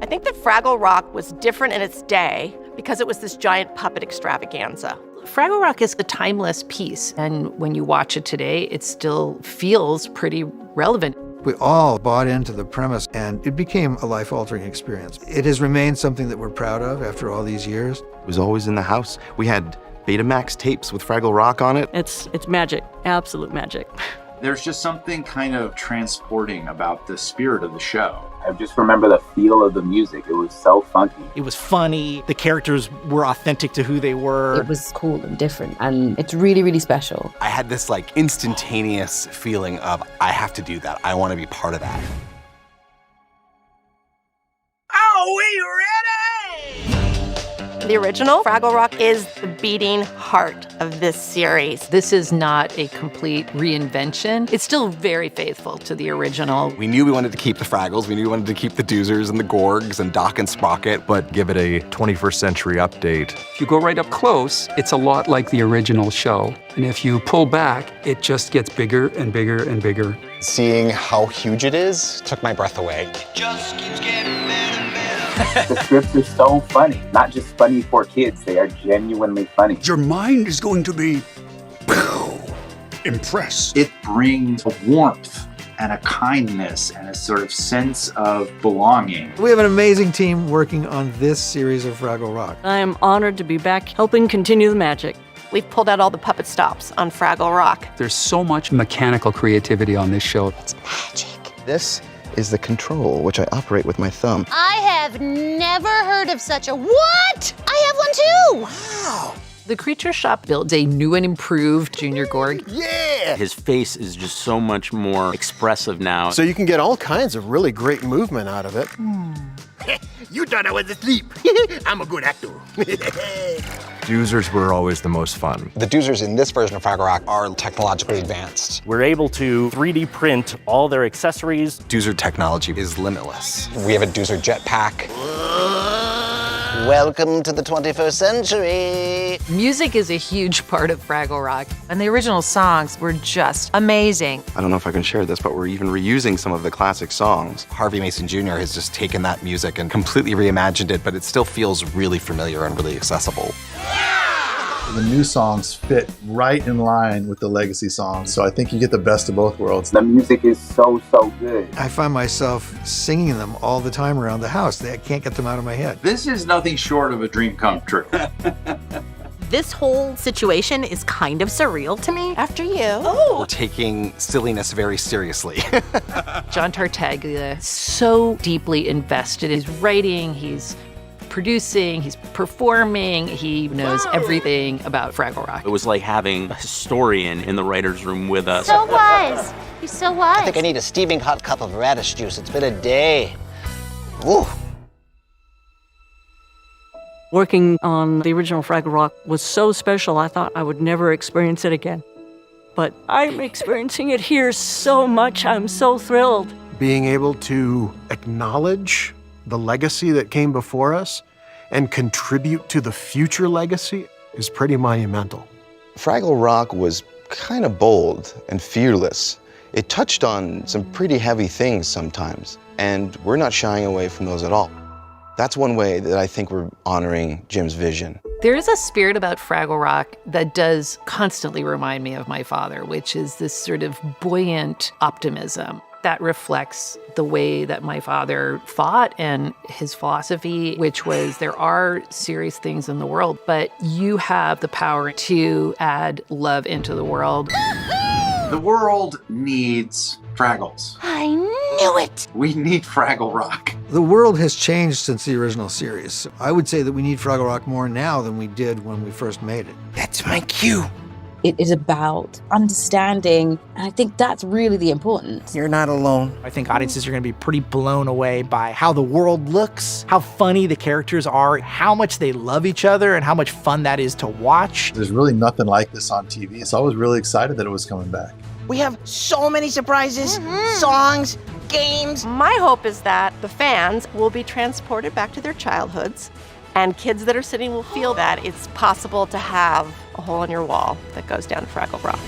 think that Fraggle Rock was different in its day because it was this giant puppet extravaganza. Fraggle Rock is a timeless piece, and when you watch it today, it still feels pretty relevant. We all bought into the premise, and it became a life-altering experience. It has remained something that we're proud of after all these years. It was always in the house. We had Betamax tapes with Fraggle Rock on it. It's magic, absolute magic. There's just something kind of transporting about the spirit of the show. I just remember the feel of the music. It was so funky. It was funny. The characters were authentic to who they were. It was cool and different, and it's really, really special. I had this like instantaneous feeling of, I have to do that. I want to be part of that. Are we ready? The original Fraggle Rock is the beating heart of this series. This is not a complete reinvention. It's still very faithful to the original. We knew we wanted to keep the Fraggles. We knew we wanted to keep the Doozers and the Gorgs and Doc and Sprocket, but give it a 21st century update. If you go right up close, it's a lot like the original show. And if you pull back, it just gets bigger and bigger and bigger. Seeing how huge it is took my breath away. It just keeps getting better. The scripts are so funny. Not just funny for kids, they are genuinely funny. Your mind is going to be impressed. It brings a warmth and a kindness and a sort of sense of belonging. We have an amazing team working on this series of Fraggle Rock. I am honored to be back helping continue the magic. We've pulled out all the puppet stops on Fraggle Rock. There's so much mechanical creativity on this show. It's magic. This is the control, which I operate with my thumb. I have never heard of such a what? I have one too. Wow. The Creature Shop builds a new and improved Junior Gorg. Yeah! His face is just so much more expressive now. So you can get all kinds of really great movement out of it. You thought I was asleep. I'm a good actor. Doozers were always the most fun. The Doozers in this version of Fraggle Rock are technologically advanced. We're able to 3D print all their accessories. Doozer technology is limitless. We have a Doozer jetpack. Welcome to the 21st century. Music is a huge part of Fraggle Rock, and the original songs were just amazing. I don't know if I can share this, but we're even reusing some of the classic songs. Harvey Mason Jr. has just taken that music and completely reimagined it, but it still feels really familiar and really accessible. The new songs fit right in line with the legacy songs, so I think you get the best of both worlds. The music is so good. I find myself singing them all the time around the house. I can't get them out of my head. This is nothing short of a dream come true. This whole situation is kind of surreal to me. After you. We're taking silliness very seriously. John Tartaglia, so deeply invested in his writing, he's producing, he's performing, he knows everything about Fraggle Rock. It was like having a historian in the writer's room with us. So wise. He's so wise. I think I need a steaming hot cup of radish juice. It's been a day. Ooh. Working on the original Fraggle Rock was so special, I thought I would never experience it again. But I'm experiencing it here so much. I'm so thrilled. Being able to acknowledge the legacy that came before us and contribute to the future legacy is pretty monumental. Fraggle Rock was kind of bold and fearless. It touched on some pretty heavy things sometimes, and we're not shying away from those at all. That's one way that I think we're honoring Jim's vision. There is a spirit about Fraggle Rock that does constantly remind me of my father, which is this sort of buoyant optimism that reflects the way that my father thought and his philosophy, which was there are serious things in the world, but you have the power to add love into the world. The world needs Fraggles. I knew it. We need Fraggle Rock. The world has changed since the original series. I would say that we need Fraggle Rock more now than we did when we first made it. That's my cue. It is about understanding, and I think that's really the importance. You're not alone. I think audiences are going to be pretty blown away by how the world looks, how funny the characters are, how much they love each other, and how much fun that is to watch. There's really nothing like this on TV, so I was really excited that it was coming back. We have so many surprises, songs, games. My hope is that the fans will be transported back to their childhoods, and kids that are sitting will feel that it's possible to have a hole in your wall that goes down to Fraggle Rock.